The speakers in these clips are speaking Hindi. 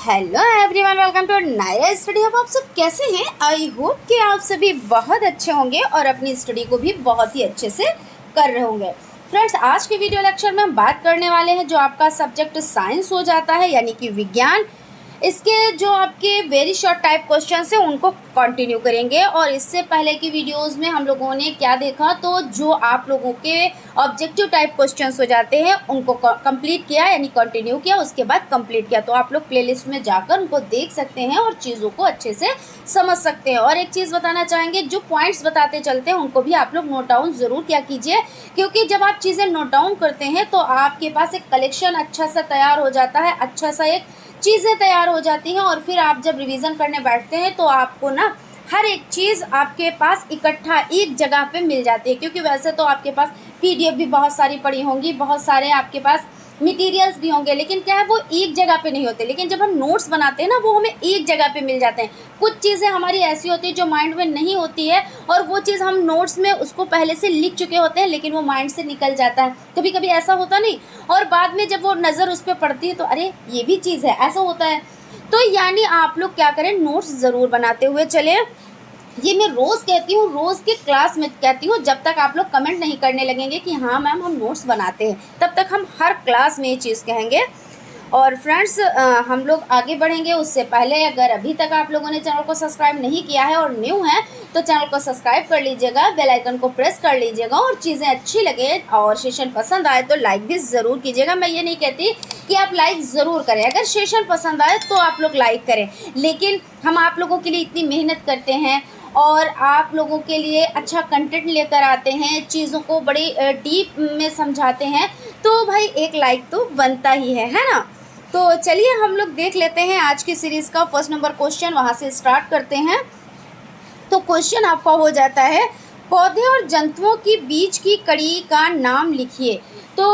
हेलो एवरीवन, वेलकम टू नया स्टडी हब। आप सब कैसे हैं? आई होप कि आप सभी बहुत अच्छे होंगे और अपनी स्टडी को भी बहुत ही अच्छे से कर रहे होंगे। फ्रेंड्स, आज के वीडियो लेक्चर में हम बात करने वाले हैं जो आपका सब्जेक्ट साइंस हो जाता है यानी कि विज्ञान। इसके जो आपके वेरी शॉर्ट टाइप क्वेश्चंस हैं उनको कंटिन्यू करेंगे। और इससे पहले की वीडियोस में हम लोगों ने क्या देखा, तो जो आप लोगों के ऑब्जेक्टिव टाइप क्वेश्चंस हो जाते हैं उनको कंप्लीट किया यानी कंटिन्यू किया, उसके बाद कंप्लीट किया। तो आप लोग प्लेलिस्ट में जाकर उनको देख सकते हैं और चीज़ों को अच्छे से समझ सकते हैं। और एक चीज़ बताना चाहेंगे, जो पॉइंट्स बताते चलते हैं उनको भी आप लोग नोट डाउन ज़रूर किया कीजिए, क्योंकि जब आप चीज़ें नोट डाउन करते हैं तो आपके पास एक कलेक्शन अच्छा सा तैयार हो जाता है, अच्छा सा एक चीज़ें तैयार हो जाती हैं। और फिर आप जब रिवीजन करने बैठते हैं तो आपको ना हर एक चीज़ आपके पास इकट्ठा एक जगह पे मिल जाती है, क्योंकि वैसे तो आपके पास पीडीएफ भी बहुत सारी पड़ी होंगी, बहुत सारे आपके पास मटेरियल्स भी होंगे, लेकिन क्या है वो एक जगह पे नहीं होते। लेकिन जब हम नोट्स बनाते हैं ना, वो हमें एक जगह पे मिल जाते हैं। कुछ चीज़ें हमारी ऐसी होती है जो माइंड में नहीं होती है, और वो चीज़ हम नोट्स में उसको पहले से लिख चुके होते हैं, लेकिन वो माइंड से निकल जाता है। कभी कभी ऐसा होता नहीं, और बाद में जब वो नज़र उस पर पड़ती है तो अरे ये भी चीज़ है, ऐसा होता है। तो यानी आप लोग क्या करें, नोट्स ज़रूर बनाते हुए चले। ये मैं रोज़ कहती हूँ, रोज़ के क्लास में कहती हूँ, जब तक आप लोग कमेंट नहीं करने लगेंगे कि हाँ मैम हम नोट्स बनाते हैं, तब तक हम हर क्लास में ये चीज़ कहेंगे। और फ्रेंड्स, हम लोग आगे बढ़ेंगे उससे पहले अगर अभी तक आप लोगों ने चैनल को सब्सक्राइब नहीं किया है और न्यू है तो चैनल को सब्सक्राइब कर लीजिएगा, बेल आइकन को प्रेस कर लीजिएगा, और चीज़ें अच्छी लगे और सेशन पसंद आए तो लाइक भी ज़रूर कीजिएगा। मैं ये नहीं कहती कि आप लाइक ज़रूर करें, अगर सेशन पसंद आए तो आप लोग लाइक करें, लेकिन हम आप लोगों के लिए इतनी मेहनत करते हैं और आप लोगों के लिए अच्छा कंटेंट लेकर आते हैं, चीज़ों को बड़ी डीप में समझाते हैं, तो भाई एक लाइक तो बनता ही है ना। तो चलिए हम लोग देख लेते हैं आज की सीरीज़ का फर्स्ट नंबर क्वेश्चन, वहाँ से स्टार्ट करते हैं। तो क्वेश्चन आपका हो जाता है, पौधे और जंतुओं की बीच की कड़ी का नाम लिखिए। तो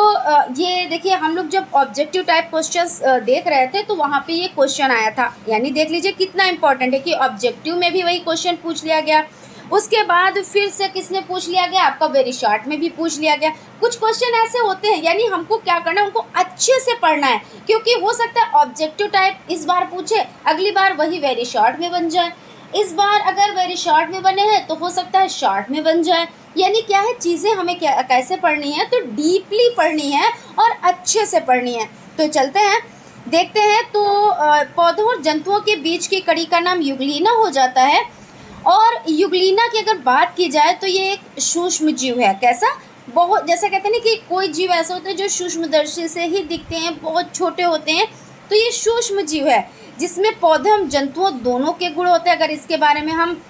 ये देखिए, हम लोग जब ऑब्जेक्टिव टाइप क्वेश्चंस देख रहे थे तो वहाँ पे ये क्वेश्चन आया था, यानी देख लीजिए कितना इंपॉर्टेंट है कि ऑब्जेक्टिव में भी वही क्वेश्चन पूछ लिया गया, उसके बाद फिर से किसने पूछ लिया गया, आपका वेरी शॉर्ट में भी पूछ लिया गया। कुछ क्वेश्चन ऐसे होते हैं, यानी हमको क्या करना है, उनको अच्छे से पढ़ना है, क्योंकि हो सकता है ऑब्जेक्टिव टाइप इस बार पूछे, अगली बार वही वेरी शॉर्ट में बन जाए। इस बार अगर वेरी शॉर्ट में बने हैं तो हो सकता है शॉर्ट में बन जाए। यानी क्या है, चीज़ें हमें क्या कैसे पढ़नी है, तो डीपली पढ़नी है और अच्छे से पढ़नी है। तो चलते हैं देखते हैं। तो पौधों और जंतुओं के बीच की कड़ी का नाम युगलीना हो जाता है। और युगलीना की अगर बात की जाए तो ये एक सूक्ष्म जीव है। कैसा? बहुत, जैसे कहते हैं ना कि कोई जीव ऐसे होते हैं जो सूक्ष्मदर्शी से ही दिखते हैं, बहुत छोटे होते हैं, तो ये सूक्ष्म जीव है जिसमें पौधे और जंतुओं दोनों के गुण होते हैं। अगर इसके बारे में हम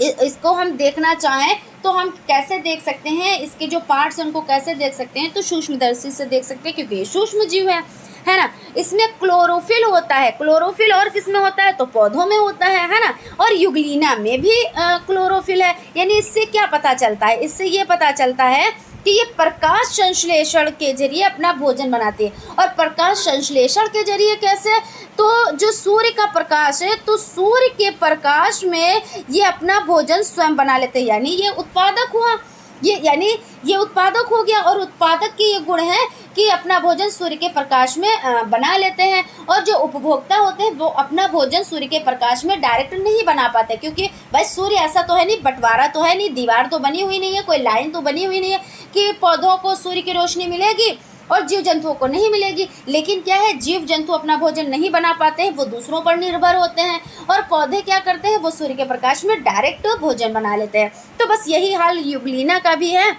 इसको हम देखना चाहें तो हम कैसे देख सकते हैं, इसके जो पार्ट्स हैं उनको कैसे देख सकते हैं, तो सूक्ष्मदर्शी से देख सकते हैं, क्योंकि ये सूक्ष्म जीव है ना। इसमें क्लोरोफिल होता है, क्लोरोफिल और किस में होता है, तो पौधों में होता है ना। और युगलीना में भी क्लोरोफिल है। यानी इससे क्या पता चलता है, इससे ये पता चलता है कि ये प्रकाश संश्लेषण के जरिए अपना भोजन बनाती है। और प्रकाश संश्लेषण के जरिए कैसे, तो जो सूर्य का प्रकाश है, तो सूर्य के प्रकाश में ये अपना भोजन स्वयं बना लेते हैं, यानी ये उत्पादक हुआ, यानी ये उत्पादक हो गया। और उत्पादक के ये गुण है कि अपना भोजन सूर्य के प्रकाश में बना लेते हैं। और जो उपभोक्ता होते हैं वो अपना भोजन सूर्य के प्रकाश में डायरेक्ट नहीं बना पाते, क्योंकि भाई सूर्य ऐसा तो है नहीं, बंटवारा तो है नहीं, दीवार तो बनी हुई नहीं है, कोई लाइन तो बनी हुई नहीं है कि पौधों को सूर्य की रोशनी मिलेगी और जीव जंतुओं को नहीं मिलेगी। लेकिन क्या है, जीव जंतु अपना भोजन नहीं बना पाते हैं, वो दूसरों पर निर्भर होते हैं, और पौधे क्या करते हैं, वो सूर्य के प्रकाश में डायरेक्ट भोजन बना लेते हैं। तो बस यही हाल युगलीना का भी है।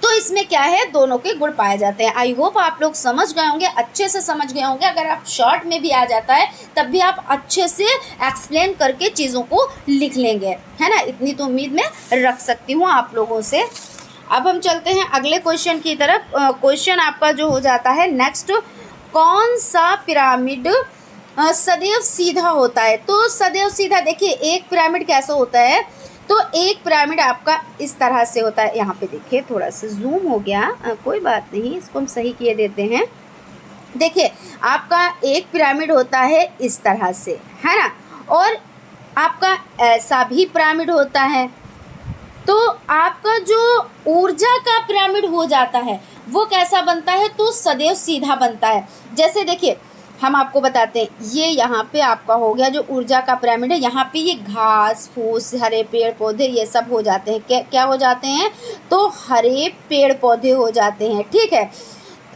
तो इसमें क्या है, दोनों के गुण पाए जाते हैं। आई होप आप लोग समझ गए होंगे, अच्छे से समझ गए होंगे। अगर आप शॉर्ट में भी आ जाता है तब भी आप अच्छे से एक्सप्लेन करके चीज़ों को लिख लेंगे, है ना। इतनी तो उम्मीद मैं रख सकती हूँ आप लोगों से। अब हम चलते हैं अगले क्वेश्चन की तरफ। क्वेश्चन आपका जो हो जाता है नेक्स्ट, कौन सा पिरामिड सदैव सीधा होता है। तो सदैव सीधा, देखिए एक पिरामिड कैसा होता है, तो एक पिरामिड आपका इस तरह से होता है। यहाँ पे देखिए थोड़ा सा जूम हो गया, कोई बात नहीं, इसको हम सही किए देते हैं। देखिए आपका एक पिरामिड होता है इस तरह से, है ना, और आपका ऐसा भी पिरामिड होता है। तो आपका जो ऊर्जा का पिरामिड हो जाता है वो कैसा बनता है, तो सदैव सीधा बनता है। जैसे देखिए हम आपको बताते हैं, ये यहाँ पे आपका हो गया जो ऊर्जा का पिरामिड है। यहाँ पे ये घास फूस, हरे पेड़ पौधे ये सब हो जाते हैं। क्या हो जाते हैं? तो हरे पेड़ पौधे हो जाते हैं, ठीक है।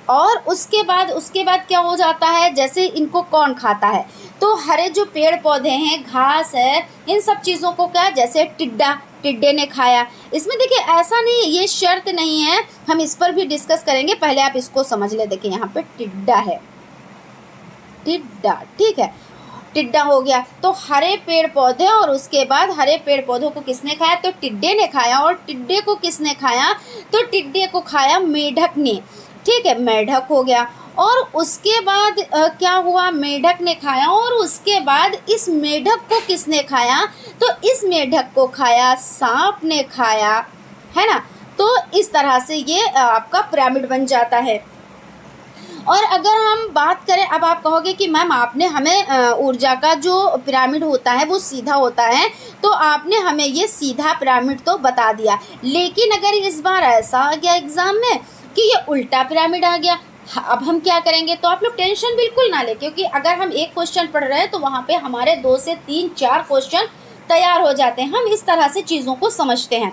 और उसके बाद क्या हो जाता है? जैसे इनको कौन खाता है? तो हरे जो पेड़ पौधे हैं, घास है, इन सब चीज़ों को क्या, जैसे टिड्डे ने खाया। इसमें देखिए ऐसा नहीं है, ये शर्त नहीं है, हम इस पर भी डिस्कस करेंगे, पहले आप इसको समझ ले। देखिए यहाँ पे टिड्डा है, टिड्डा, ठीक है, टिड्डा हो गया। तो हरे पेड़ पौधे, और उसके बाद हरे पेड़ पौधों को किसने खाया? तो टिड्डे ने खाया। और टिड्डे को किसने खाया? तो टिड्डे को खाया मेढक ने, ठीक है, मेढक हो गया। और उसके बाद क्या हुआ? मेढक ने खाया, और उसके बाद इस मेढक को किसने खाया? तो इस मेढक को खाया सांप ने खाया, है ना। तो इस तरह से ये आपका पिरामिड बन जाता है। और अगर हम बात करें, अब आप कहोगे कि मैम आपने हमें ऊर्जा का जो पिरामिड होता है वो सीधा होता है, तो आपने हमें ये सीधा पिरामिड तो बता दिया, लेकिन अगर इस बार ऐसा आ गया एग्ज़ाम में कि ये उल्टा पिरामिड आ गया, अब हम क्या करेंगे? तो आप लोग टेंशन बिल्कुल ना लें, क्योंकि अगर हम एक क्वेश्चन पढ़ रहे हैं तो वहाँ पे हमारे 2 से 3 4 क्वेश्चन तैयार हो जाते हैं। हम इस तरह से चीज़ों को समझते हैं।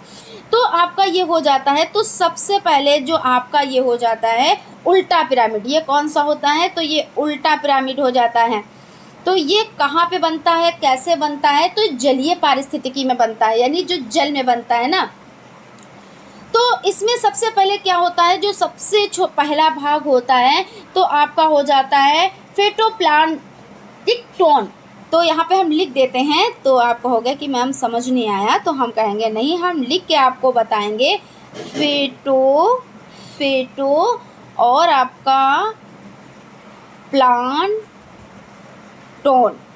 तो आपका ये हो जाता है। तो सबसे पहले जो आपका ये हो जाता है उल्टा पिरामिड, ये कौन सा होता है? तो ये उल्टा पिरामिड हो जाता है। तो ये कहाँ पे बनता है, कैसे बनता है? तो जलीय पारिस्थितिकी में बनता है, यानी जो जल में बनता है ना। तो इसमें सबसे पहले क्या होता है? जो सबसे पहला भाग होता है तो आपका हो जाता है फिटोप्लांक्टन। तो यहाँ पे हम लिख देते हैं। तो आप कहोगे कि मैम समझ नहीं आया, तो हम कहेंगे नहीं, हम लिख के आपको बताएंगे। फेटो और आपका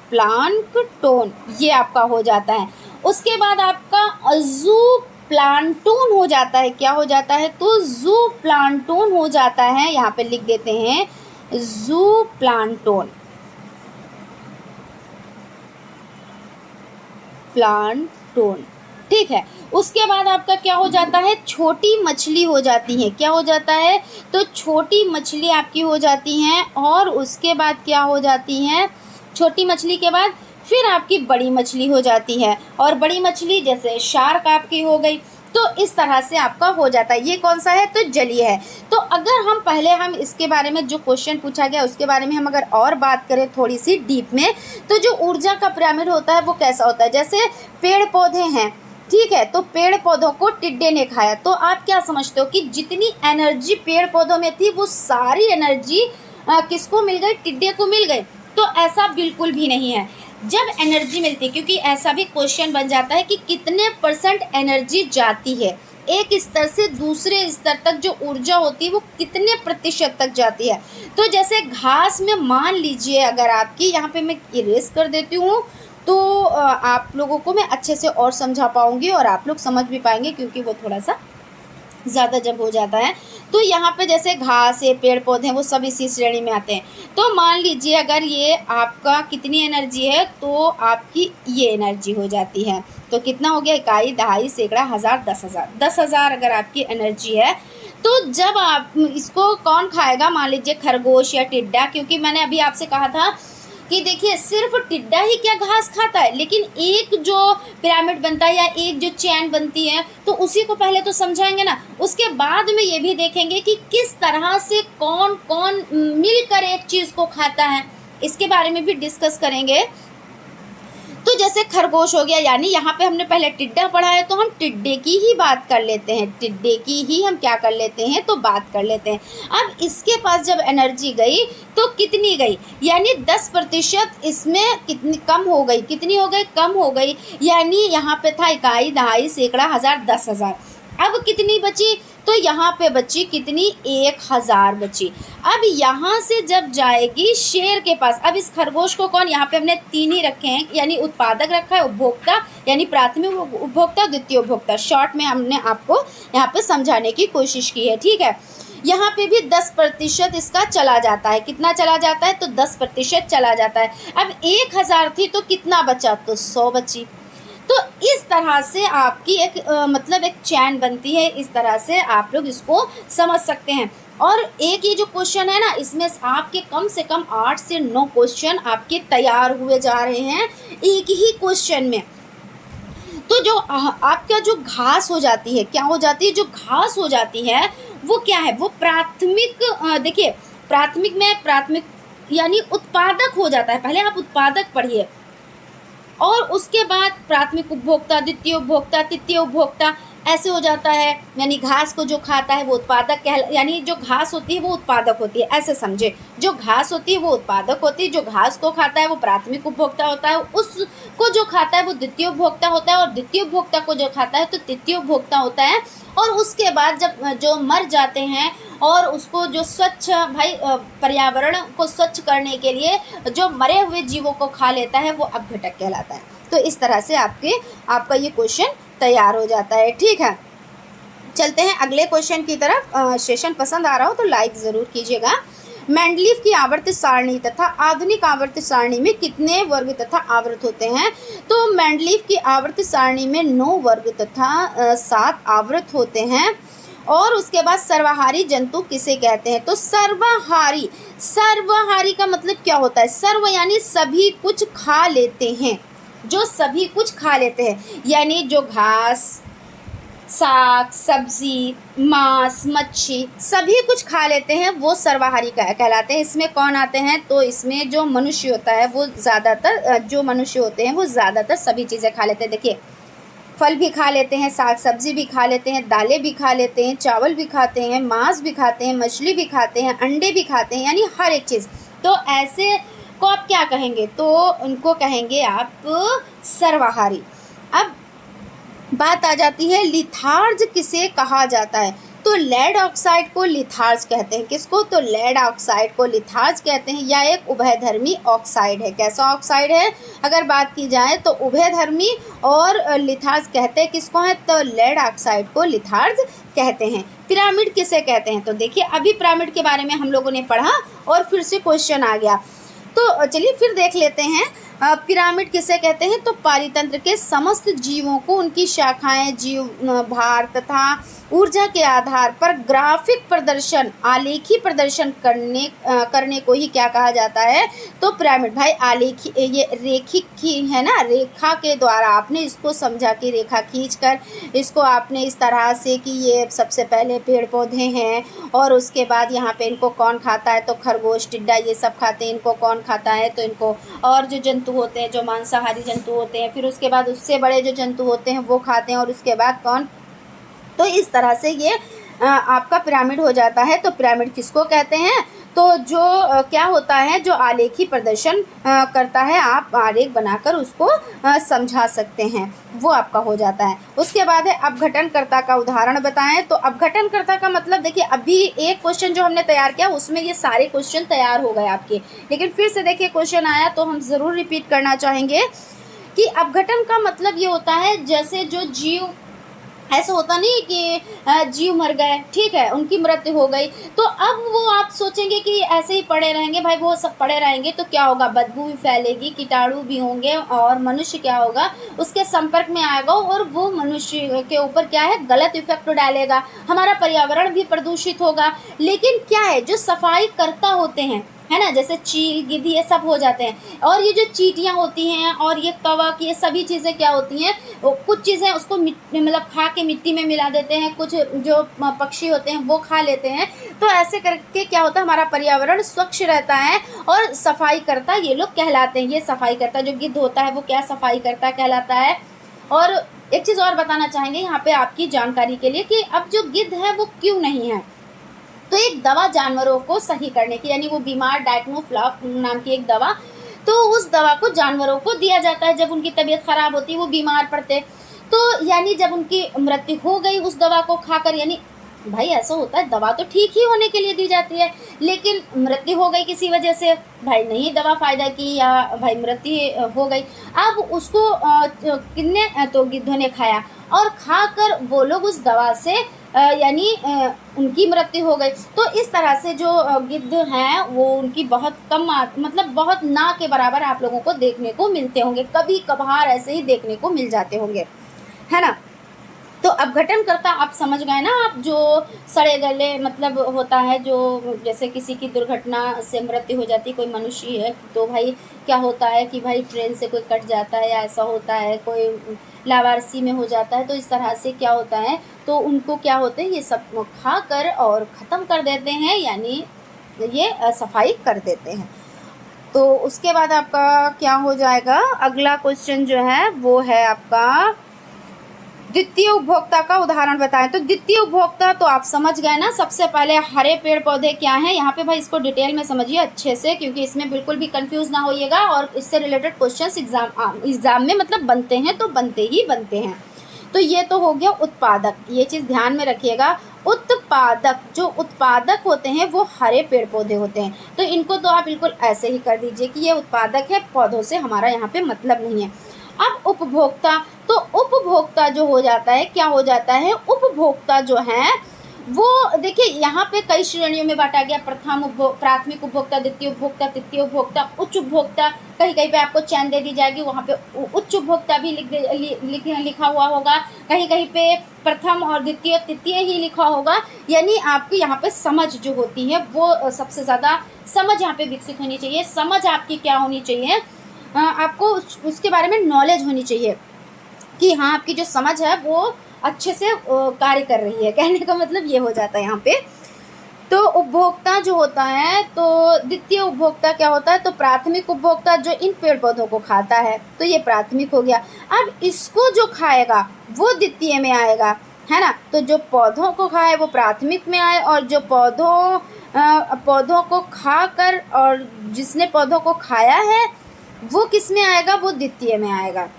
प्लांकटोन ये आपका हो जाता है। उसके बाद आपका ज़ूप्लांक्टन हो जाता है। क्या हो जाता है? तो ज़ूप्लांक्टन हो जाता है। यहाँ पे लिख देते हैं ज़ूप्लांक्टन, प्लांक्टन, ठीक है। उसके बाद आपका क्या हो जाता है? छोटी मछली हो जाती है। क्या हो जाता है? तो छोटी मछली आपकी हो जाती हैं। और उसके बाद क्या हो जाती हैं? छोटी मछली के बाद फिर आपकी बड़ी मछली हो जाती है। और बड़ी मछली जैसे शार्क आपकी हो गई। तो इस तरह से आपका हो जाता है। ये कौन सा है? तो जलीय है। तो अगर हम पहले हम इसके बारे में जो क्वेश्चन पूछा गया उसके बारे में हम अगर और बात करें थोड़ी सी डीप में, तो जो ऊर्जा का पिरामिड होता है वो कैसा होता है? जैसे पेड़ पौधे हैं, ठीक है, तो पेड़ पौधों को टिड्डे ने खाया। तो आप क्या समझते हो कि जितनी एनर्जी पेड़ पौधों में थी वो सारी एनर्जी किसको मिल गई? टिड्डे को मिल गई। तो ऐसा बिल्कुल भी नहीं है। जब एनर्जी मिलती है, क्योंकि ऐसा भी क्वेश्चन बन जाता है कि कितने % एनर्जी जाती है एक स्तर से दूसरे स्तर तक, जो ऊर्जा होती है वो कितने प्रतिशत तक जाती है। तो जैसे घास में मान लीजिए अगर आपकी, यहाँ पे मैं इरेज कर देती हूँ तो आप लोगों को मैं अच्छे से और समझा पाऊँगी और आप लोग समझ भी पाएंगे, क्योंकि वो थोड़ा सा ज़्यादा जब हो जाता है। तो यहाँ पे जैसे घास है, पेड़ पौधे हैं, वो सब इसी श्रेणी में आते हैं। तो मान लीजिए अगर ये आपका कितनी एनर्जी है, तो आपकी ये एनर्जी हो जाती है। तो कितना हो गया? इकाई, दहाई, सैकड़ा, हज़ार, 10,000। 10,000 अगर आपकी एनर्जी है, तो जब आप इसको कौन खाएगा? मान लीजिए खरगोश या टिड्डा, क्योंकि मैंने अभी आपसे कहा था कि देखिए सिर्फ टिड्डा ही क्या घास खाता है, लेकिन एक जो पिरामिड बनता है या एक जो चैन बनती है, तो उसी को पहले तो समझाएंगे ना। उसके बाद में ये भी देखेंगे कि किस तरह से कौन कौन मिलकर एक चीज़ को खाता है, इसके बारे में भी डिस्कस करेंगे। तो जैसे खरगोश हो गया, यानी यहाँ पे हमने पहले टिड्डा पढ़ा है तो हम टिड्डे की ही बात कर लेते हैं। टिड्डे की ही हम क्या कर लेते हैं? तो बात कर लेते हैं। अब इसके पास जब एनर्जी गई तो कितनी गई? यानी 10% इसमें कितनी कम हो गई? कितनी हो गई? कम हो गई। यानी यहाँ पे था इकाई, दहाई, सैकड़ा, हज़ार, 10,000। अब कितनी बची? तो यहाँ पे बची कितनी? 1,000 बची। अब यहाँ से जब जाएगी शेर के पास, अब इस खरगोश को कौन, यहाँ पे हमने 3 ही रखे हैं, यानी उत्पादक रखा है, उपभोक्ता यानी प्राथमिक उपभोक्ता, द्वितीय उपभोक्ता। शॉर्ट में हमने आपको यहाँ पे समझाने की कोशिश की है, ठीक है। यहाँ पे भी 10% इसका चला जाता है। कितना चला जाता है? तो 10% चला जाता है। अब 1,000 थी तो कितना बचा? तो 100 बची। तो इस तरह से आपकी एक मतलब एक चैन बनती है। इस तरह से आप लोग इसको समझ सकते हैं। और एक ये जो क्वेश्चन है ना, इसमें आपके कम से कम 8 से 9 क्वेश्चन आपके तैयार हुए जा रहे हैं एक ही क्वेश्चन में। तो जो आपका जो घास हो जाती है, क्या हो जाती है, जो घास हो जाती है वो क्या है, वो प्राथमिक, देखिए प्राथमिक यानी उत्पादक हो जाता है। पहले आप उत्पादक पढ़िए, और उसके बाद प्राथमिक उपभोक्ता, द्वितीय उपभोक्ता, तृतीय उपभोक्ता, ऐसे हो जाता है। यानी घास को जो खाता है वो उत्पादक यानी जो घास होती है वो उत्पादक होती है, ऐसे समझे। जो घास होती है वो उत्पादक होती है, जो घास को खाता है वो प्राथमिक उपभोक्ता होता है, उसको जो खाता है वो द्वितीय उपभोक्ता होता है, और द्वितीय उपभोक्ता को जो खाता है तो तृतीय उपभोक्ता होता है। और उसके बाद जब जो मर जाते हैं, और उसको जो स्वच्छ पर्यावरण को स्वच्छ करने के लिए जो मरे हुए जीवों को खा लेता है वो अपघटक कहलाता है। तो इस तरह से आपका ये क्वेश्चन तैयार हो जाता है। ठीक है, चलते हैं अगले क्वेश्चन की तरफ। सेशन पसंद आ रहा हो तो लाइक ज़रूर कीजिएगा। मेंडलीव की आवर्त सारणी तथा आधुनिक आवर्त सारणी में कितने वर्ग तथा आवर्त होते हैं? तो मेंडलीव की आवर्त सारणी में 9 वर्ग तथा 7 आवर्त होते हैं। और उसके बाद सर्वाहारी जंतु किसे कहते हैं? तो सर्वाहारी का मतलब क्या होता है? सर्व यानी सभी कुछ खा लेते हैं, जो सभी कुछ खा लेते हैं, यानी जो घास, साग, सब्जी, मांस, मच्छी सभी कुछ खा लेते हैं वो सर्वाहारी कहलाते हैं। इसमें कौन आते हैं? तो इसमें जो मनुष्य होता है वो ज़्यादातर, जो मनुष्य होते हैं वो ज़्यादातर सभी चीज़ें खा लेते हैं। देखिए, फल भी खा लेते हैं, साग सब्जी भी खा लेते हैं, दालें भी खा लेते हैं, चावल भी खाते हैं, मांस भी खाते हैं, मछली भी खाते हैं, अंडे भी खाते हैं, यानी हर एक चीज़। तो ऐसे को आप क्या कहेंगे? तो उनको कहेंगे आप सर्वाहारी। अब बात आ जाती है लिथार्ज किसे कहा जाता है? तो लेड ऑक्साइड को लिथार्ज कहते हैं। किसको? तो लेड ऑक्साइड को लिथार्ज कहते हैं। यह एक उभयधर्मी ऑक्साइड है। कैसा ऑक्साइड है? अगर बात की जाए तो उभयधर्मी, और लिथार्ज कहते हैं किसको है? तो लेड ऑक्साइड को लिथार्ज कहते हैं। पिरामिड किसे कहते हैं? तो देखिए, अभी पिरामिड के बारे में हम लोगों ने पढ़ा और फिर से क्वेश्चन आ गया, तो चलिए फिर देख लेते हैं। पिरामिड किसे कहते हैं? तो पारितंत्र के समस्त जीवों को उनकी शाखाएं, जीव भार तथा ऊर्जा के आधार पर ग्राफिक प्रदर्शन, आलेखी प्रदर्शन करने को ही क्या कहा जाता है? तो पिरामिड। भाई आलेखी, ये रेखिक की है ना, रेखा के द्वारा आपने इसको समझा कि रेखा खींचकर इसको आपने इस तरह से कि ये सबसे पहले पेड़ पौधे हैं, और उसके बाद यहाँ पे इनको कौन खाता है? तो खरगोश, टिड्डा, ये सब खाते हैं। इनको कौन खाता है? तो इनको और जो जंतु होते हैं, जो मांसाहारी जंतु होते हैं, फिर उसके बाद उससे बड़े जो जंतु होते हैं वो खाते हैं, और उसके बाद कौन? तो इस तरह से ये आपका पिरामिड हो जाता है। तो पिरामिड किसको कहते हैं? तो जो क्या होता है, जो आलेखी प्रदर्शन करता है, आप आरेख बनाकर उसको समझा सकते हैं, वो आपका हो जाता है। उसके बाद है अपघटनकर्ता का उदाहरण बताएं। तो अपघटनकर्ता का मतलब, देखिए अभी एक क्वेश्चन जो हमने तैयार किया उसमें ये सारे क्वेश्चन तैयार हो गए आपके, लेकिन फिर से देखिए क्वेश्चन आया तो हम ज़रूर रिपीट करना चाहेंगे कि अपघटन का मतलब ये होता है जैसे जो जीव, ऐसा होता नहीं कि जीव मर गए, ठीक है, उनकी मृत्यु हो गई, तो अब वो आप सोचेंगे कि ऐसे ही पड़े रहेंगे। भाई वो सब पड़े रहेंगे तो क्या होगा? बदबू भी फैलेगी, कीटाणु भी होंगे, और मनुष्य क्या होगा? उसके संपर्क में आएगा और वो मनुष्य के ऊपर क्या है? गलत इफेक्ट डालेगा, हमारा पर्यावरण भी प्रदूषित होगा। लेकिन क्या है, जो सफाई करता होते हैं, है ना, जैसे चील, गिद्ध, ये सब हो जाते हैं। और ये जो चींटियाँ होती हैं और ये कवक, ये सभी चीज़ें क्या होती हैं? कुछ चीज़ें उसको मतलब खा के मिट्टी में मिला देते हैं, कुछ जो पक्षी होते हैं वो खा लेते हैं। तो ऐसे करके क्या होता है? हमारा पर्यावरण स्वच्छ रहता है, और सफाई करता ये लोग कहलाते हैं। ये सफाई करता जो गिद्ध होता है वो क्या सफाई करता कहलाता है। और एक चीज़ और बताना चाहेंगे यहाँ पे आपकी जानकारी के लिए कि अब जो गिद्ध है वो क्यों नहीं है? तो एक दवा जानवरों को सही करने की, यानी वो बीमार, डायक्नोफ्लॉप नाम की एक दवा, तो उस दवा को जानवरों को दिया जाता है जब उनकी तबीयत ख़राब होती है, वो बीमार पड़ते। तो यानी जब उनकी मृत्यु हो गई उस दवा को खाकर, यानी भाई ऐसा होता है दवा तो ठीक ही होने के लिए दी जाती है, लेकिन मृत्यु हो गई किसी वजह से, भाई नहीं दवा फ़ायदा की, या भाई मृत्यु हो गई, अब उसको कितने तो गिद्धों ने खाया, और खाकर वो लोग उस दवा से यानी उनकी मृत्यु हो गई। तो इस तरह से जो गिद्ध हैं वो उनकी बहुत कम, मतलब बहुत ना के बराबर आप लोगों को देखने को मिलते होंगे, कभी कभार ऐसे ही देखने को मिल जाते होंगे, है ना। तो अपघटनकर्ता आप समझ गए ना आप, जो सड़े गले मतलब होता है, जो जैसे किसी की दुर्घटना से मृत्यु हो जाती है, कोई मनुष्य है तो भाई क्या होता है कि भाई ट्रेन से कोई कट जाता है या ऐसा होता है, कोई लावारसी में हो जाता है, तो इस तरह से क्या होता है, तो उनको क्या होते हैं ये सब खा कर और ख़त्म कर देते हैं, यानी ये सफाई कर देते हैं। तो उसके बाद आपका क्या हो जाएगा, अगला क्वेश्चन जो है वो है आपका द्वितीय उपभोक्ता का उदाहरण बताएं। तो द्वितीय उपभोक्ता तो आप समझ गए ना, सबसे पहले हरे पेड़ पौधे क्या हैं, यहाँ पे भाई इसको डिटेल में समझिए अच्छे से, क्योंकि इसमें बिल्कुल भी कंफ्यूज ना होइएगा, और इससे रिलेटेड क्वेश्चंस एग्जाम में मतलब बनते हैं तो बनते ही बनते हैं। तो ये तो हो गया उत्पादक, ये चीज़ ध्यान में रखिएगा। उत्पादक, जो उत्पादक होते हैं वो हरे पेड़ पौधे होते हैं, तो इनको तो आप बिल्कुल ऐसे ही कर दीजिए कि ये उत्पादक है, पौधों से हमारा यहाँ पे मतलब नहीं है। अब उपभोक्ता, तो उपभोक्ता जो हो जाता है, क्या हो जाता है, उपभोक्ता जो है वो देखिए यहाँ पे कई श्रेणियों में बांटा गया, प्राथमिक उपभोक्ता, द्वितीय उपभोक्ता, तृतीय उपभोक्ता, उच्च उपभोक्ता, कहीं कहीं पे आपको चैन दे दी जाएगी, वहाँ पे उच्च उपभोक्ता भी लिखा हुआ होगा, कहीं कहीं पे प्रथम और द्वितीय तृतीय ही लिखा होगा, यानी आपकी यहाँ पे समझ जो होती है वो सबसे ज़्यादा समझ यहाँ पे विकसित होनी चाहिए। समझ आपकी क्या होनी चाहिए, आपको उसके बारे में नॉलेज होनी चाहिए कि हाँ आपकी जो समझ है वो अच्छे से कार्य कर रही है, कहने का मतलब ये हो जाता है यहाँ पे। तो उपभोक्ता जो होता है, तो द्वितीय उपभोक्ता क्या होता है, तो प्राथमिक उपभोक्ता जो इन पेड़ पौधों को खाता है, तो ये प्राथमिक हो गया। अब इसको जो खाएगा वो द्वितीय में आएगा, है ना, तो जो पौधों को खाए वो प्राथमिक में आए, और जो पौधों को खाकर और जिसने पौधों को खाया है वो किस में आएगा, वो द्वितीय में आएगा,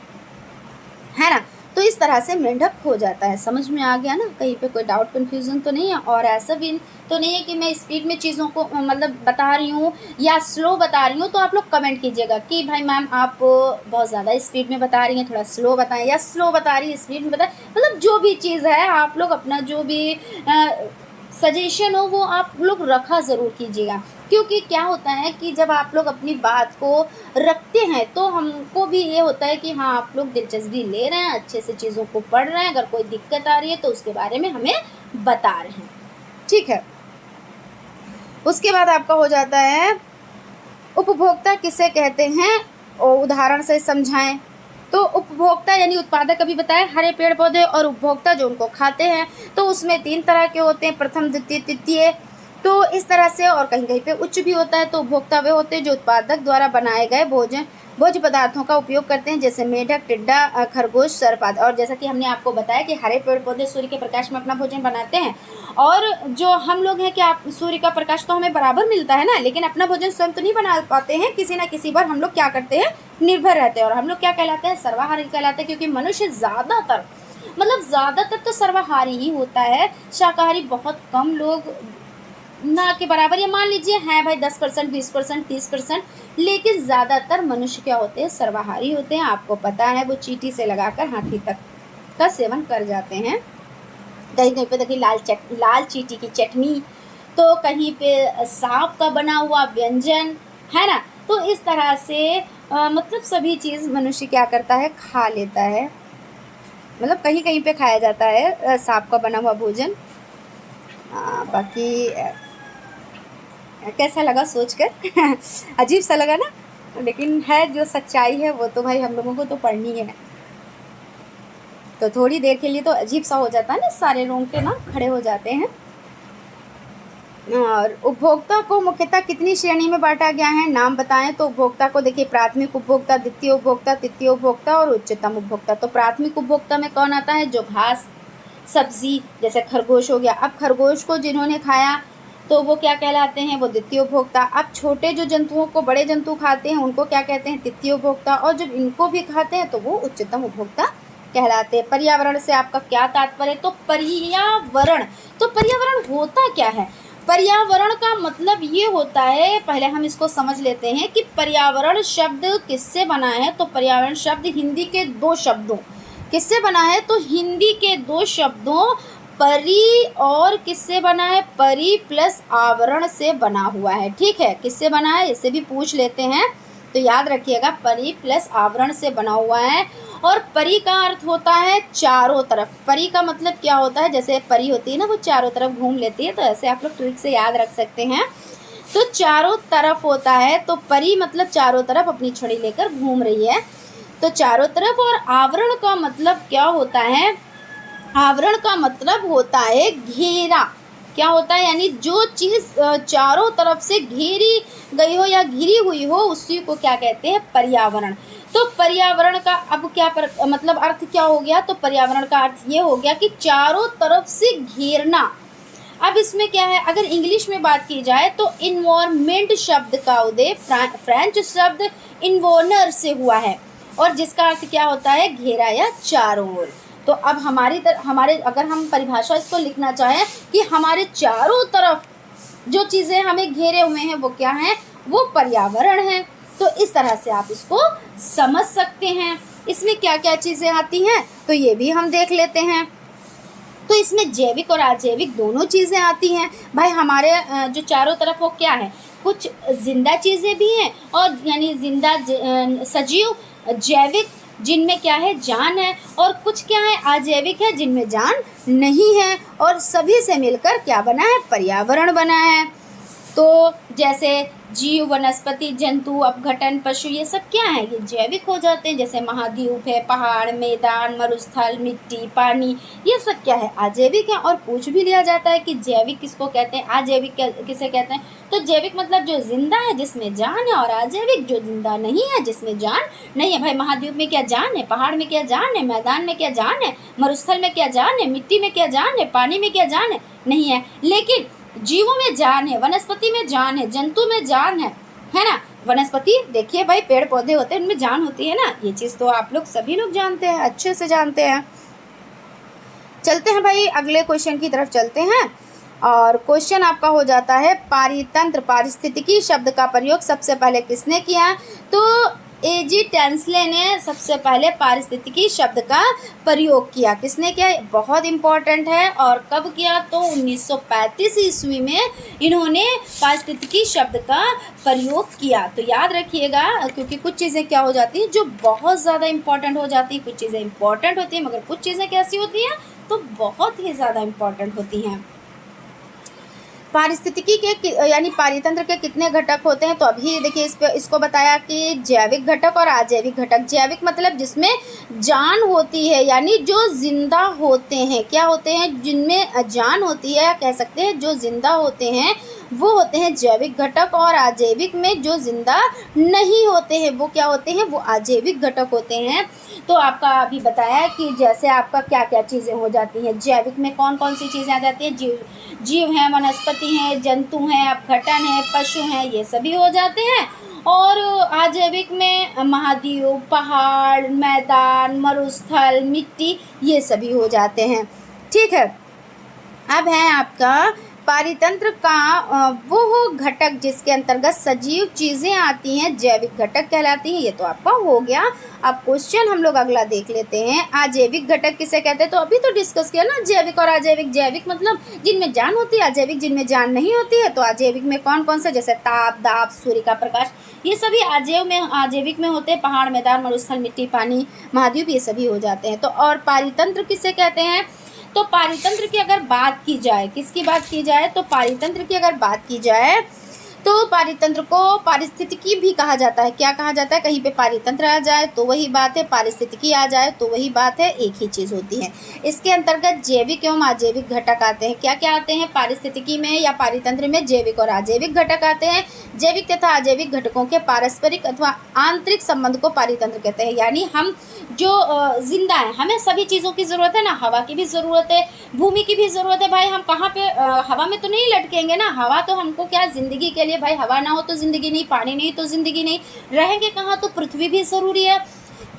है ना। तो इस तरह से मेंढक हो जाता है। समझ में आ गया ना, कहीं पे कोई डाउट कन्फ्यूज़न तो नहीं है, और ऐसा भी तो नहीं है कि मैं स्पीड में चीज़ों को मतलब बता रही हूँ या स्लो बता रही हूँ। तो आप लोग कमेंट कीजिएगा कि भाई मैम आप बहुत ज़्यादा स्पीड में बता रही हैं, थोड़ा स्लो बताएं, या स्लो बता रही है स्पीड में बताएं, मतलब जो भी चीज़ है आप लोग अपना जो भी सजेशन हो वो आप लोग रखा ज़रूर कीजिएगा, क्योंकि क्या होता है कि जब आप लोग अपनी बात को रखते हैं तो हमको भी ये होता है कि हाँ आप लोग दिलचस्पी ले रहे हैं, अच्छे से चीज़ों को पढ़ रहे हैं, अगर कोई दिक्कत आ रही है तो उसके बारे में हमें बता रहे हैं, ठीक है। उसके बाद आपका हो जाता है उपभोक्ता किसे कहते हैं, और उदाहरण से समझाएं। तो उपभोक्ता यानी उत्पादक अभी बताया, हरे पेड़ पौधे, और उपभोक्ता जो उनको खाते हैं, तो उसमें 3 तरह के होते हैं, प्रथम द्वितीय तृतीय, तो इस तरह से, और कहीं कहीं पे उच्च भी होता है। तो उपभोक्ता वे होते हैं जो उत्पादक द्वारा बनाए गए भोज्य पदार्थों का उपयोग करते हैं, जैसे मेढक, टिड्डा, खरगोश, सर्प आदि। और जैसा कि हमने आपको बताया कि हरे पेड़ पौधे सूर्य के प्रकाश में अपना भोजन बनाते हैं, और जो हम लोग हैं कि आप सूर्य का प्रकाश तो हमें बराबर मिलता है ना, लेकिन अपना भोजन स्वयं तो नहीं बना पाते हैं, किसी ना किसी पर हम लोग क्या करते हैं, निर्भर रहते हैं, और हम लोग क्या कहलाते हैं, सर्वाहारी कहलाते हैं, क्योंकि मनुष्य ज़्यादातर तो सर्वाहारी ही होता है, शाकाहारी बहुत कम लोग ना के बराबर, या मान लीजिए हैं भाई 10%, 20%, 30%, लेकिन ज़्यादातर मनुष्य क्या होते हैं, सर्वाहारी होते हैं। आपको पता है वो चींटी से लगाकर हाथी तक का सेवन कर जाते हैं। कहीं कहीं पे देखिए लाल चींटी की चटनी, तो कहीं पे सांप का बना हुआ व्यंजन, है ना। तो इस तरह से मतलब सभी चीज़ मनुष्य क्या करता है, खा लेता है, मतलब कहीं कहीं पे खाया जाता है सांप का बना हुआ भोजन। बाकी कैसा लगा सोचकर अजीब सा लगा ना, लेकिन है जो सच्चाई है वो तो भाई हम लोगों को तो पढ़नी है, तो थोड़ी देर के लिए तो अजीब सा हो जाता है ना, सारे रोंगटे ना खड़े हो जाते हैं। और उपभोक्ता को मुख्यतः कितनी श्रेणी में बांटा गया है, नाम बताएं। तो उपभोक्ता को देखिए, प्राथमिक उपभोक्ता, द्वितीय उपभोक्ता, तृतीय उपभोक्ता और उच्चतम उपभोक्ता। तो प्राथमिक उपभोक्ता में कौन आता है, जो घास सब्जी, जैसे खरगोश हो गया। अब खरगोश को जिन्होंने खाया तो वो क्या कहलाते हैं, वो द्वितीय उपभोक्ता। अब छोटे जो जंतुओं को बड़े जंतु खाते हैं उनको क्या कहते हैं, तृतीय उपभोक्ता, और जब इनको भी खाते हैं तो वो उच्चतम उपभोक्ता कहलाते हैं। पर्यावरण से आपका क्या तात्पर्य, तो पर्यावरण होता क्या है, पर्यावरण का मतलब ये होता है, पहले हम इसको समझ लेते हैं कि पर्यावरण शब्द किससे बना है। तो पर्यावरण शब्द हिंदी के 2 शब्दों, किससे बना है, तो हिंदी के 2 शब्दों परि और किससे बना है, परि प्लस आवरण से बना हुआ है, ठीक है। किससे बना है, इससे भी पूछ लेते हैं, तो याद रखिएगा, परि प्लस आवरण से बना हुआ है। और परि का अर्थ होता है चारों तरफ। परि का मतलब क्या होता है, जैसे परी होती है ना, वो चारों तरफ घूम लेती है, तो ऐसे आप लोग ट्रिक से याद रख सकते हैं। तो चारों तरफ होता है, तो परी मतलब चारों तरफ अपनी छड़ी लेकर घूम रही है, तो चारों तरफ। और आवरण का मतलब क्या होता है, आवरण का मतलब होता है घेरा। क्या होता है, यानी जो चीज़ चारों तरफ से घेरी गई हो या घिरी हुई हो, उसी को क्या कहते हैं, पर्यावरण। तो पर्यावरण का अब क्या मतलब अर्थ क्या हो गया, तो पर्यावरण का अर्थ ये हो गया कि चारों तरफ से घेरना। अब इसमें क्या है, अगर इंग्लिश में बात की जाए तो इन्वायरमेंट शब्द का उदय फ्रेंच शब्द इन्वोनर से हुआ है, और जिसका अर्थ क्या होता है, घेरा या चारों ओर। तो अब हमारे अगर हम परिभाषा इसको लिखना चाहें कि हमारे चारों तरफ जो चीज़ें हमें घेरे हुए हैं वो क्या हैं, वो पर्यावरण है। तो इस तरह से आप इसको समझ सकते हैं। इसमें क्या क्या चीज़ें आती हैं, तो ये भी हम देख लेते हैं। तो इसमें जैविक और अजैविक दोनों चीज़ें आती हैं भाई। हमारे जो चारों तरफ वो क्या है, कुछ जिंदा चीज़ें भी हैं, और यानी जिंदा सजीव जैविक जिनमें क्या है, जान है, और कुछ क्या है, अजैविक है जिनमें जान नहीं है, और सभी से मिलकर क्या बना है, पर्यावरण बना है। तो जैसे जीव, वनस्पति, जंतु, अपघटन, पशु, ये सब क्या है, ये जैविक हो जाते हैं। जैसे महाद्वीप है, पहाड़, मैदान, मरुस्थल, मिट्टी, पानी, ये सब क्या है, अजैविक है। और पूछ भी लिया जाता है कि जैविक किसको कहते हैं, अजैविक किसे कहते हैं। तो जैविक मतलब जो जिंदा है जिसमें जान है, और अजैविक जो जिंदा नहीं है जिसमें जान नहीं है। भाई महाद्वीप में क्या जान है, पहाड़ में क्या जान है, मैदान में क्या जान है, मरुस्थल में क्या जान है, मिट्टी में क्या जान है, पानी में क्या जान है, नहीं है। लेकिन जीवों में जान है, वनस्पति में जान है, जंतु में जान है ना। वनस्पति देखिए भाई, पेड़ पौधे होते हैं, उनमें जान होती है ना, ये चीज़ तो आप लोग सभी लोग जानते हैं, अच्छे से जानते हैं। चलते हैं भाई अगले क्वेश्चन की तरफ चलते हैं। और क्वेश्चन आपका हो जाता है, पारितंत्र, पारिस्थितिकी शब्द का प्रयोग सबसे पहले किसने किया। तो एजी टेंसले ने सबसे पहले पारिस्थितिकी शब्द का प्रयोग किया। किसने किया, बहुत इम्पोर्टेंट है। और कब किया, तो 1935 ईस्वी में इन्होंने पारिस्थितिकी शब्द का प्रयोग किया। तो याद रखिएगा, क्योंकि कुछ चीज़ें क्या हो जाती हैं जो बहुत ज़्यादा इम्पोर्टेंट हो जाती हैं। कुछ चीज़ें इम्पोर्टेंट होती हैं, मगर कुछ चीज़ें कैसी होती हैं, तो बहुत ही ज़्यादा इम्पोर्टेंट होती हैं। पारिस्थितिकी के यानी पारितंत्र के कितने घटक होते हैं, तो अभी देखिए इसको बताया कि जैविक घटक और अजैविक घटक। जैविक मतलब जिसमें जान होती है, यानी जो जिंदा होते हैं, क्या होते हैं, जिनमें जान होती है, या कह सकते हैं जो जिंदा होते हैं वो होते हैं जैविक घटक। और अजैविक में जो जिंदा नहीं होते हैं वो क्या होते हैं, वो अजैविक घटक होते हैं। तो आपका अभी बताया कि जैसे आपका क्या क्या चीज़ें हो जाती हैं, जैविक में कौन कौन सी चीज़ें आ जाती हैं, जीव हैं, वनस्पति हैं, जंतु हैं, अपघटन हैं, पशु हैं, ये सभी हो जाते हैं। और अजैविक में महाद्वीप, पहाड़, मैदान, मरुस्थल, मिट्टी, ये सभी हो जाते हैं। ठीक है, अब है आपका पारितंत्र का वो घटक जिसके अंतर्गत सजीव चीज़ें आती हैं, जैविक घटक कहलाती हैं। ये तो आपका हो गया। अब क्वेश्चन हम लोग अगला देख लेते हैं, अजैविक घटक किसे कहते हैं। तो अभी तो डिस्कस किया ना जैविक और अजैविक। जैविक मतलब जिनमें जान होती है, अजैविक जिनमें जान नहीं होती है। तो अजैविक में कौन कौन से, जैसे ताप, दाब, सूर्य का प्रकाश, ये सभी अजैविक में होते हैं। पहाड़, मैदान, मरुस्थल, मिट्टी, पानी, महाद्वीप, ये सभी हो जाते हैं। तो और पारितंत्र किसे कहते हैं, तो पारितंत्र की अगर बात की जाए, किसकी बात की जाए, तो पारितंत्र की अगर बात की जाए तो पारितंत्र को पारिस्थितिकी भी कहा जाता है। क्या कहा जाता है, कहीं पे पारितंत्र आ जाए तो वही बात है, पारिस्थितिकी आ जाए तो वही बात है, एक ही चीज़ होती है। इसके अंतर्गत जैविक एवं अजैविक घटक आते हैं। क्या क्या आते हैं पारिस्थितिकी में या पारितंत्र में, जैविक और अजैविक घटक आते हैं। जैविक तथा अजैविक घटकों के पारस्परिक अथवा आंतरिक संबंध को पारितंत्र कहते हैं। यानी हम जो जिंदा है, हमें सभी चीज़ों की ज़रूरत है ना, हवा की भी ज़रूरत है, भूमि की भी ज़रूरत है। भाई हम कहाँ पे हवा में तो नहीं लटकेंगे ना, हवा तो हमको क्या ज़िंदगी के लिए, भाई हवा ना हो तो ज़िंदगी नहीं, पानी नहीं तो ज़िंदगी नहीं, रहेंगे कहाँ। तो पृथ्वी भी ज़रूरी है,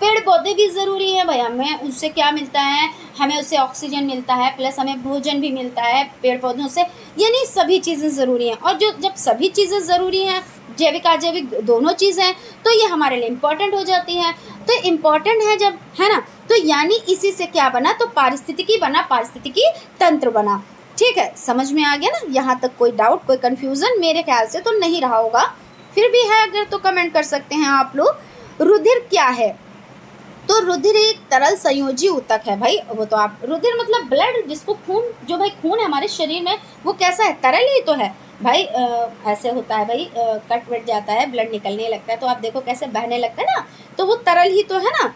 पेड़ पौधे भी ज़रूरी है। भाई हमें उससे क्या मिलता है, हमें उससे ऑक्सीजन मिलता है, प्लस हमें भोजन भी मिलता है पेड़ पौधों से, यानी सभी चीज़ें ज़रूरी हैं। और जब सभी चीज़ें ज़रूरी हैं, जैविक अजैविक दोनों चीज़ें, तो ये हमारे लिए इम्पोर्टेंट हो जाती हैं। तो इम्पोर्टेंट है जब, है ना, तो यानी इसी से क्या बना, तो पारिस्थितिकी बना, पारिस्थितिकी तंत्र बना। ठीक है, समझ में आ गया ना। यहाँ तक कोई डाउट, कोई कन्फ्यूज़न मेरे ख्याल से तो नहीं रहा होगा, फिर भी है अगर तो कमेंट कर सकते हैं आप लोग। रुधिर क्या है, तो रुधिर एक तरल संयोजी ऊतक है भाई, वो तो आप रुधिर मतलब ब्लड, जिसको खून, जो भाई खून है हमारे शरीर में वो कैसा है, तरल ही तो है भाई। ऐसे होता है भाई, कट वट जाता है, ब्लड निकलने लगता है तो आप देखो कैसे बहने लगता है ना, तो वो तरल ही तो है ना।